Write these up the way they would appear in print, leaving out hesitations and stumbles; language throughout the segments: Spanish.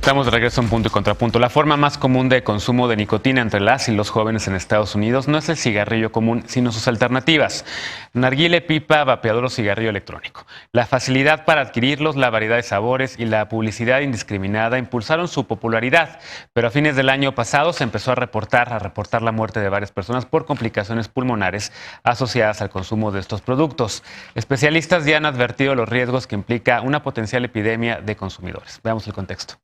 Estamos de regreso en Punto y Contrapunto. La forma más común de consumo de nicotina entre las y los jóvenes en Estados Unidos no es el cigarrillo común, sino sus alternativas: narguilé, pipa, vapeador o cigarrillo electrónico. La facilidad para adquirirlos, la variedad de sabores y la publicidad indiscriminada impulsaron su popularidad, pero a fines del año pasado se empezó a reportar la muerte de varias personas por complicaciones pulmonares asociadas al consumo de estos productos. Especialistas ya han advertido los riesgos que implica una potencial epidemia de consumidores. Veamos el contexto.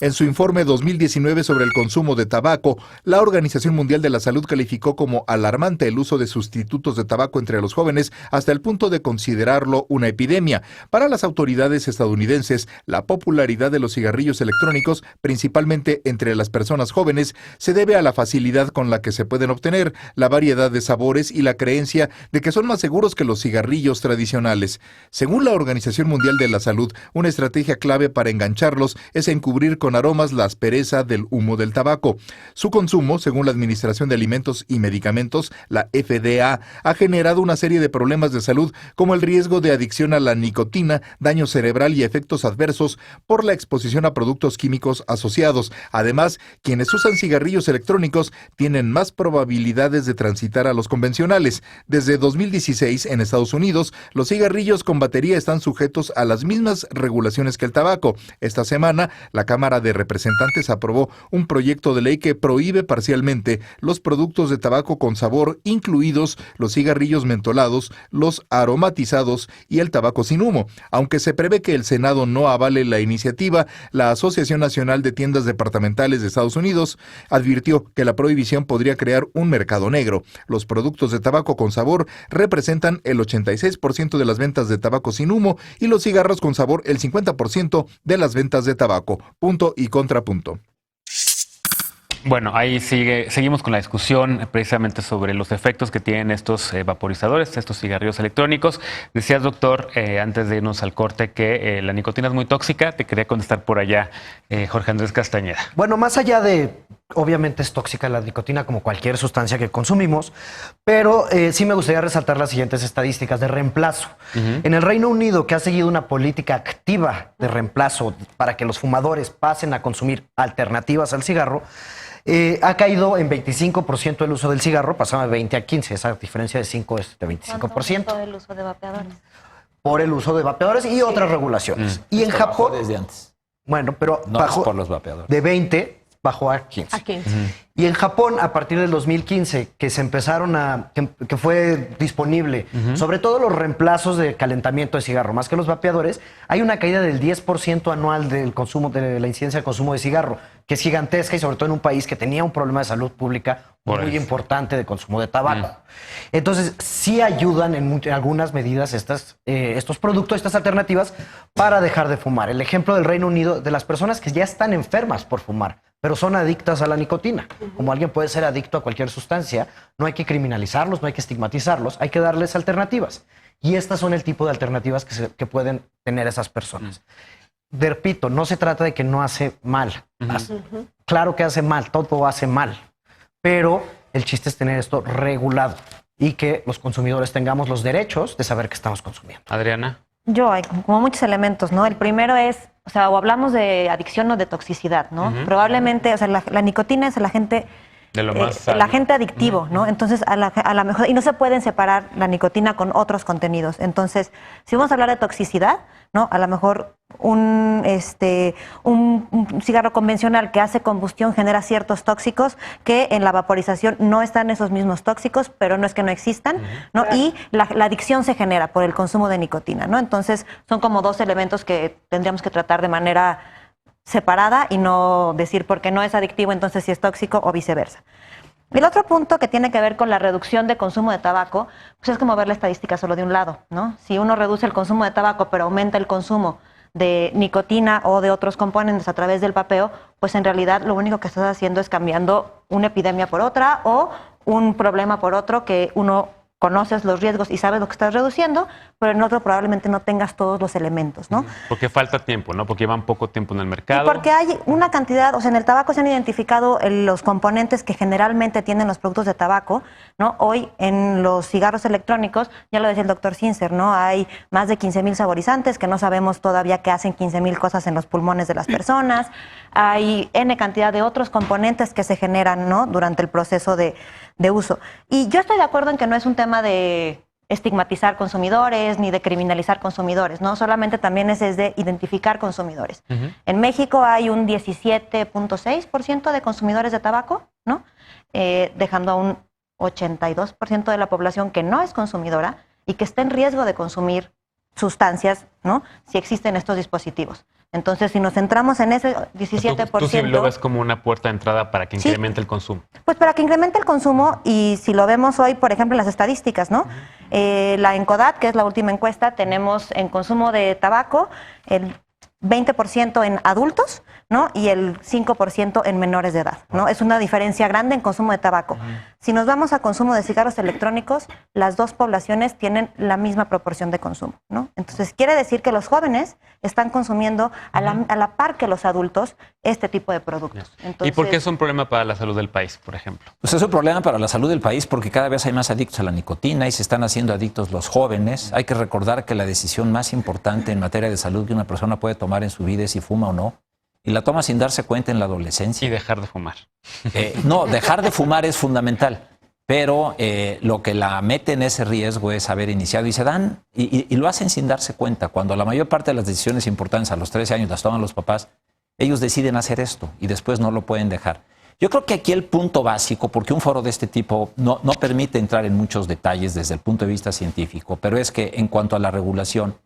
En su informe 2019 sobre el consumo de tabaco, la Organización Mundial de la Salud calificó como alarmante el uso de sustitutos de tabaco entre los jóvenes hasta el punto de considerarlo una epidemia. Para las autoridades estadounidenses, la popularidad de los cigarrillos electrónicos, principalmente entre las personas jóvenes, se debe a la facilidad con la que se pueden obtener, la variedad de sabores y la creencia de que son más seguros que los cigarrillos tradicionales. Según la Organización Mundial de la Salud, una estrategia clave para engancharlos es encubrir con aromas la aspereza del humo del tabaco. Su consumo, según la Administración de Alimentos y Medicamentos, la FDA, ha generado una serie de problemas de salud como el riesgo de adicción a la nicotina, daño cerebral y efectos adversos por la exposición a productos químicos asociados. Además, quienes usan cigarrillos electrónicos tienen más probabilidades de transitar a los convencionales. Desde 2016, en Estados Unidos, los cigarrillos con batería están sujetos a las mismas regulaciones que el tabaco. Esta semana, la Cámara de Representantes aprobó un proyecto de ley que prohíbe parcialmente los productos de tabaco con sabor, incluidos los cigarrillos mentolados, los aromatizados y el tabaco sin humo. Aunque se prevé que el Senado no avale la iniciativa, la Asociación Nacional de Tiendas Departamentales de Estados Unidos advirtió que la prohibición podría crear un mercado negro. Los productos de tabaco con sabor representan el 86% de las ventas de tabaco sin humo y los cigarros con sabor el 50% de las ventas de tabaco. Punto y contrapunto. Bueno, ahí seguimos con la discusión precisamente sobre los efectos que tienen estos vaporizadores, estos cigarrillos electrónicos. Decías, doctor, antes de irnos al corte, que la nicotina es muy tóxica. Te quería contestar por allá, Jorge Andrés Castañeda. Bueno, más allá de, obviamente es tóxica la nicotina como cualquier sustancia que consumimos, pero sí me gustaría resaltar las siguientes estadísticas de reemplazo. En el Reino Unido, que ha seguido una política activa de reemplazo para que los fumadores pasen a consumir alternativas al cigarro, ha caído en 25% el uso del cigarro, pasaba de 20 a 15, esa diferencia de 5 es de 25%. ¿Cuánto el uso de vapeadores? Por el uso de vapeadores y otras regulaciones. Y en Japón, desde antes. Bueno, pero no bajó es por los vapeadores. De 20 bajó a 15. A 15. Y en Japón, a partir del 2015, que se empezaron que fue disponible, sobre todo los reemplazos de calentamiento de cigarro, más que los vapeadores, hay una caída del 10% anual del consumo, de la incidencia de consumo de cigarro, que es gigantesca y sobre todo en un país que tenía un problema de salud pública muy importante de consumo de tabaco. Entonces, sí ayudan en algunas medidas estos productos, estas alternativas, para dejar de fumar. El ejemplo del Reino Unido, de las personas que ya están enfermas por fumar, pero son adictas a la nicotina. Como alguien puede ser adicto a cualquier sustancia, no hay que criminalizarlos, no hay que estigmatizarlos, hay que darles alternativas. Y estas son el tipo de alternativas que pueden tener esas personas. Repito, no se trata de que no hace mal. Claro que hace mal, todo hace mal. Pero el chiste es tener esto regulado y que los consumidores tengamos los derechos de saber qué estamos consumiendo. Adriana. Hay como muchos elementos, ¿no? El primero es, o hablamos de adicción o de toxicidad, ¿no? Probablemente, la nicotina es el agente adictivo, ¿no? Entonces, a la mejor, y no se pueden separar la nicotina con otros contenidos. Entonces, si vamos a hablar de toxicidad, ¿no? A lo mejor un cigarro convencional que hace combustión genera ciertos tóxicos que en la vaporización no están esos mismos tóxicos, pero no es que no existan, ¿no? Y la adicción se genera por el consumo de nicotina, ¿no? Entonces, son como dos elementos que tendríamos que tratar de manera separada y no decir porque no es adictivo, entonces sí es tóxico o viceversa. El otro punto que tiene que ver con la reducción de consumo de tabaco, pues es como ver la estadística solo de un lado, ¿no? Si uno reduce el consumo de tabaco pero aumenta el consumo de nicotina o de otros componentes a través del vapeo, pues en realidad lo único que estás haciendo es cambiando una epidemia por otra o un problema por otro que uno conoces los riesgos y sabes lo que estás reduciendo, pero en otro probablemente no tengas todos los elementos, ¿no? Porque falta tiempo, ¿no? Porque llevan poco tiempo en el mercado. Y porque hay una cantidad, o sea, en el tabaco se han identificado los componentes que generalmente tienen los productos de tabaco, ¿no? Hoy en los cigarros electrónicos, ya lo decía el doctor Sincer, ¿no? Hay más de 15,000 saborizantes que no sabemos todavía que hacen 15,000 cosas en los pulmones de las personas. Hay N cantidad de otros componentes que se generan, ¿no? Durante el proceso de uso. Y yo estoy de acuerdo en que no es un tema de estigmatizar consumidores ni de criminalizar consumidores, ¿no? Solamente también es de identificar consumidores. En México hay un 17.6% de consumidores de tabaco, ¿no? Dejando a un 82% de la población que no es consumidora y que está en riesgo de consumir sustancias, ¿no? Si existen estos dispositivos. Entonces, si nos centramos en ese 17%... Tú sí lo ves como una puerta de entrada para que incremente el consumo. Pues para que incremente el consumo, y si lo vemos hoy, por ejemplo, en las estadísticas, ¿no? La Encodat, que es la última encuesta, tenemos en consumo de tabaco el 20% en adultos, ¿no? Y el 5% en menores de edad, ¿no? Es una diferencia grande en consumo de tabaco. Si nos vamos a consumo de cigarros electrónicos, las dos poblaciones tienen la misma proporción de consumo, ¿no? Entonces, quiere decir que los jóvenes están consumiendo a la par que los adultos este tipo de productos. Entonces, ¿y por qué es un problema para la salud del país, por ejemplo? Pues es un problema para la salud del país porque cada vez hay más adictos a la nicotina y se están haciendo adictos los jóvenes. Hay que recordar que la decisión más importante en materia de salud que una persona puede tomar en su vida es si fuma o no. Y la toma sin darse cuenta en la adolescencia. Y dejar de fumar. No, dejar de fumar es fundamental. Pero lo que la mete en ese riesgo es haber iniciado. Y se dan, y lo hacen sin darse cuenta. Cuando la mayor parte de las decisiones importantes a los 13 años las toman los papás, ellos deciden hacer esto y después no lo pueden dejar. Yo creo que aquí el punto básico, porque un foro de este tipo no permite entrar en muchos detalles desde el punto de vista científico, pero es que en cuanto a la regulación,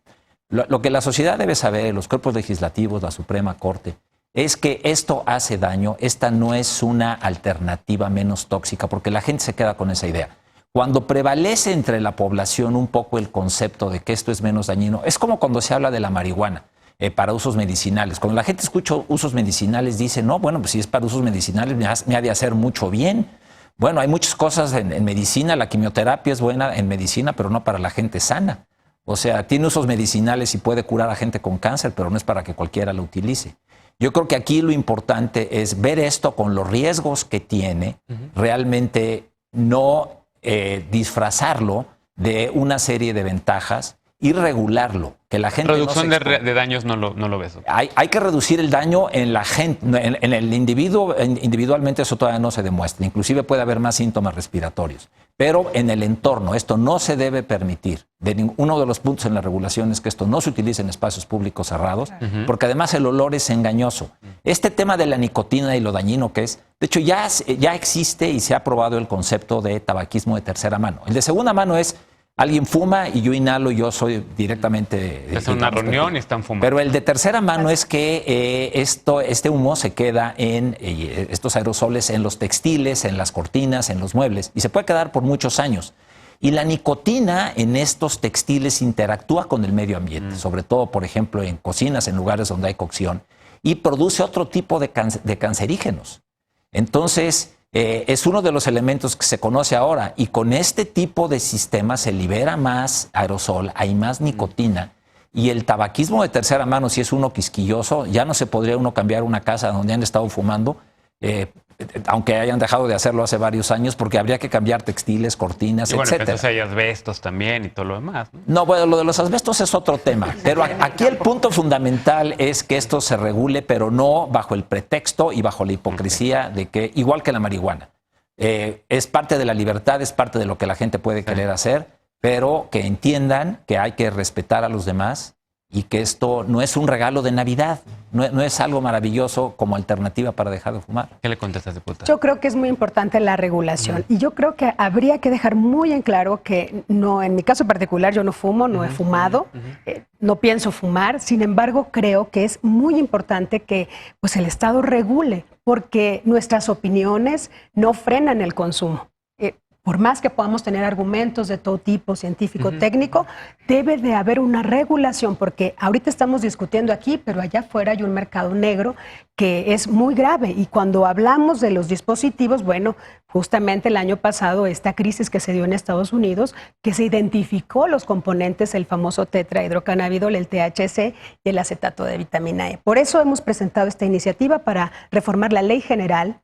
lo que la sociedad debe saber, los cuerpos legislativos, la Suprema Corte, es que esto hace daño, esta no es una alternativa menos tóxica, porque la gente se queda con esa idea. Cuando prevalece entre la población un poco el concepto de que esto es menos dañino, es como cuando se habla de la marihuana para usos medicinales. Cuando la gente escucha usos medicinales dice, no, bueno, pues si es para usos medicinales me ha de hacer mucho bien. Bueno, hay muchas cosas en medicina, la quimioterapia es buena en medicina, pero no para la gente sana. O sea, tiene usos medicinales y puede curar a gente con cáncer, pero no es para que cualquiera lo utilice. Yo creo que aquí lo importante es ver esto con los riesgos que tiene, realmente no disfrazarlo de una serie de ventajas y regularlo, que la gente reducción no de daños no lo ves. Hay que reducir el daño en la gente, en el individuo, individualmente eso todavía no se demuestra, inclusive puede haber más síntomas respiratorios, pero en el entorno esto no se debe permitir. Uno de los puntos en la regulación es que esto no se utilice en espacios públicos cerrados, porque además el olor es engañoso. Este tema de la nicotina y lo dañino que es, de hecho ya existe y se ha probado el concepto de tabaquismo de tercera mano. El de segunda mano es alguien fuma y yo inhalo y yo soy directamente... Es una reunión y están fumando. Pero el de tercera mano es que este humo se queda en estos aerosoles en los textiles, en las cortinas, en los muebles y se puede quedar por muchos años. Y la nicotina en estos textiles interactúa con el medio ambiente, sobre todo, por ejemplo, en cocinas, en lugares donde hay cocción, y produce otro tipo de cancerígenos. Entonces... es uno de los elementos que se conoce ahora y con este tipo de sistema se libera más aerosol, hay más nicotina y el tabaquismo de tercera mano, si es uno quisquilloso, ya no se podría uno cambiar una casa donde han estado fumando, aunque hayan dejado de hacerlo hace varios años, porque habría que cambiar textiles, cortinas, bueno, etcétera. Entonces hay asbestos también y todo lo demás, ¿no? No, bueno, lo de los asbestos es otro tema, pero aquí el punto fundamental es que esto se regule, pero no bajo el pretexto y bajo la hipocresía de que, igual que la marihuana, es parte de la libertad, es parte de lo que la gente puede querer hacer, pero que entiendan que hay que respetar a los demás y que esto no es un regalo de Navidad, no es algo maravilloso como alternativa para dejar de fumar. ¿Qué le contestas, diputada? Yo creo que es muy importante la regulación y yo creo que habría que dejar muy en claro que no, en mi caso particular yo no fumo, no he fumado, no pienso fumar, sin embargo creo que es muy importante que pues, el Estado regule porque nuestras opiniones no frenan el consumo. por más que podamos tener argumentos de todo tipo, científico, técnico, debe de haber una regulación, porque ahorita estamos discutiendo aquí, pero allá afuera hay un mercado negro que es muy grave. Y cuando hablamos de los dispositivos, bueno, justamente el año pasado, esta crisis que se dio en Estados Unidos, que se identificó los componentes, el famoso tetrahidrocannabinol, el THC y el acetato de vitamina E. Por eso hemos presentado esta iniciativa para reformar la Ley General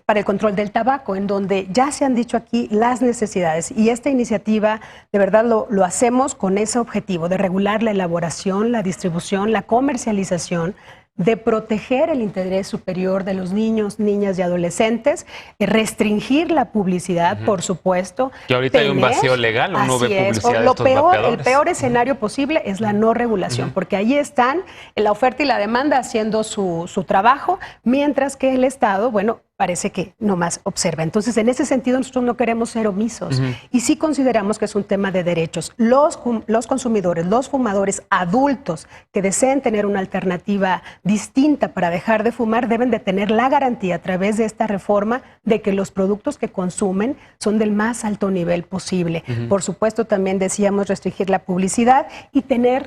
para el control del tabaco, en donde ya se han dicho aquí las necesidades. Y esta iniciativa, de verdad, lo hacemos con ese objetivo de regular la elaboración, la distribución, la comercialización, de proteger el interés superior de los niños, niñas y adolescentes, restringir la publicidad, por supuesto. Que ahorita hay un vacío legal, uno ve publicidad de estos vapeadores. El peor escenario posible es la no regulación, porque ahí están la oferta y la demanda haciendo su trabajo, mientras que el Estado, bueno, parece que nomás observa. Entonces, en ese sentido, nosotros no queremos ser omisos y sí consideramos que es un tema de derechos. Los consumidores, los fumadores adultos que deseen tener una alternativa distinta para dejar de fumar, deben de tener la garantía a través de esta reforma de que los productos que consumen son del más alto nivel posible. Por supuesto, también decíamos restringir la publicidad y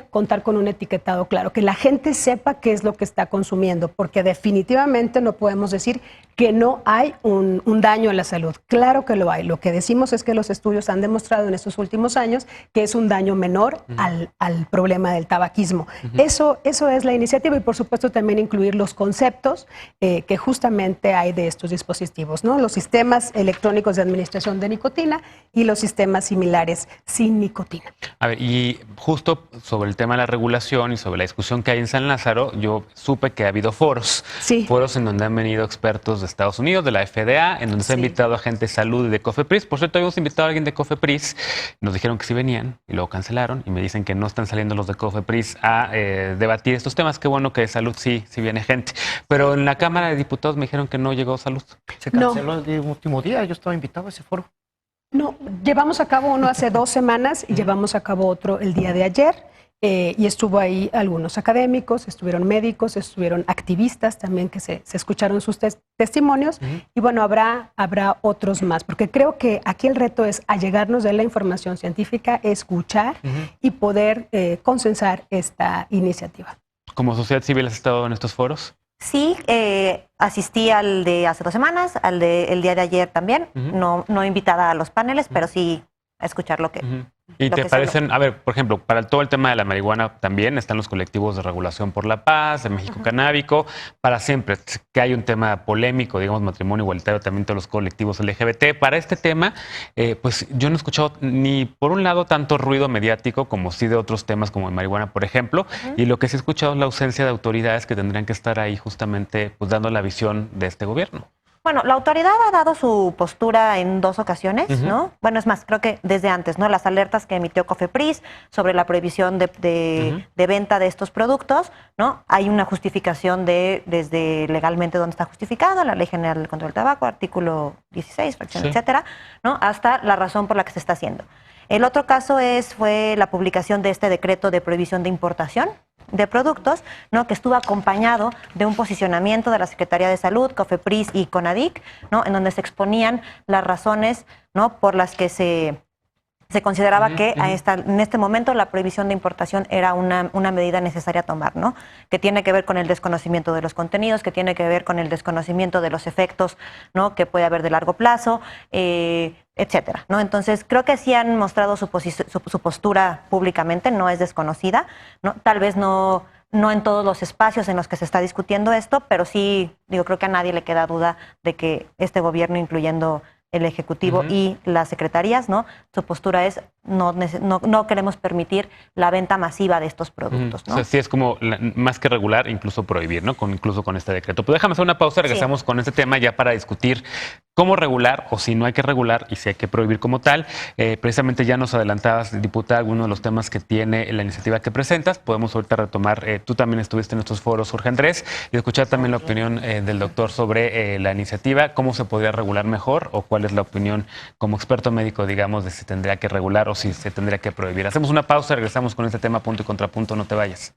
contar con un etiquetado claro, que la gente sepa qué es lo que está consumiendo, porque definitivamente no podemos decir que no hay un daño a la salud. Claro que lo hay. Lo que decimos es que los estudios han demostrado en estos últimos años que es un daño menor al problema del tabaquismo. Eso es la iniciativa y, por supuesto, también incluir los conceptos que justamente hay de estos dispositivos, ¿no? Los sistemas electrónicos de administración de nicotina y los sistemas similares sin nicotina. A ver, y justo sobre el tema de la regulación y sobre la discusión que hay en San Lázaro, yo supe que ha habido foros. Sí. Foros en donde han venido expertos de Estados Unidos, de la FDA, en donde se ha invitado a gente de salud y de Cofepris. Por cierto, habíamos invitado a alguien de Cofepris, nos dijeron que sí venían y luego cancelaron y me dicen que no están saliendo los de Cofepris a debatir estos temas. Qué bueno que de salud sí viene gente. Pero en la Cámara de Diputados me dijeron que no llegó salud. Se canceló el último día, yo estaba invitado a ese foro. No, llevamos a cabo uno hace 2 semanas y llevamos a cabo otro el día de ayer. Y estuvo ahí algunos académicos, estuvieron médicos, estuvieron activistas también que se escucharon sus testimonios y bueno, habrá otros más, porque creo que aquí el reto es allegarnos de la información científica, escuchar y poder consensar esta iniciativa. ¿Como sociedad civil has estado en estos foros? Sí, asistí al de hace 2 semanas, al de el día de ayer también, no invitada a los paneles, pero sí a escuchar lo que... ¿Y te parecen, a ver, por ejemplo, para todo el tema de la marihuana también están los colectivos de regulación por la paz, de México Canábico, para siempre que hay un tema polémico, digamos, matrimonio igualitario, también todos los colectivos LGBT. Para este tema, pues yo no he escuchado ni por un lado tanto ruido mediático como sí de otros temas como de marihuana, por ejemplo, y lo que sí he escuchado es la ausencia de autoridades que tendrían que estar ahí justamente pues dando la visión de este gobierno. Bueno, la autoridad ha dado su postura en 2 ocasiones, ¿no? Bueno, es más, creo que desde antes, ¿no? Las alertas que emitió Cofepris sobre la prohibición de venta de estos productos, ¿no? Hay una justificación desde legalmente donde está justificado, la Ley General del Control del Tabaco, artículo 16, fracción, etcétera, ¿no? Hasta la razón por la que se está haciendo. El otro caso fue la publicación de este decreto de prohibición de importación de productos, ¿no? Que estuvo acompañado de un posicionamiento de la Secretaría de Salud, Cofepris y CONADIC, ¿no? En donde se exponían las razones, ¿no? Por las que se consideraba que en este momento la prohibición de importación era una medida necesaria a tomar, ¿no? Que tiene que ver con el desconocimiento de los contenidos, que tiene que ver con el desconocimiento de los efectos, ¿no? Que puede haber de largo plazo, etcétera, ¿no? Entonces, creo que sí han mostrado su postura públicamente, no es desconocida, ¿no? Tal vez no en todos los espacios en los que se está discutiendo esto, pero sí, creo que a nadie le queda duda de que este gobierno, incluyendo el Ejecutivo y las secretarías, ¿no? Su postura es no queremos permitir la venta masiva de estos productos, ¿no? O sea, sí es como más que regular, incluso prohibir, ¿no? Incluso con este decreto. Pues déjame hacer una pausa, regresamos con este tema ya para discutir cómo regular o si no hay que regular y si hay que prohibir como tal. Precisamente ya nos adelantabas, diputada, algunos de los temas que tiene la iniciativa que presentas. Podemos ahorita retomar, tú también estuviste en estos foros, Jorge Andrés, y escuchar también la opinión del doctor sobre la iniciativa, cómo se podría regular mejor o cuál es la opinión como experto médico, digamos, de si tendría que regular o si se tendría que prohibir. Hacemos una pausa, regresamos con este tema punto y contrapunto, no te vayas.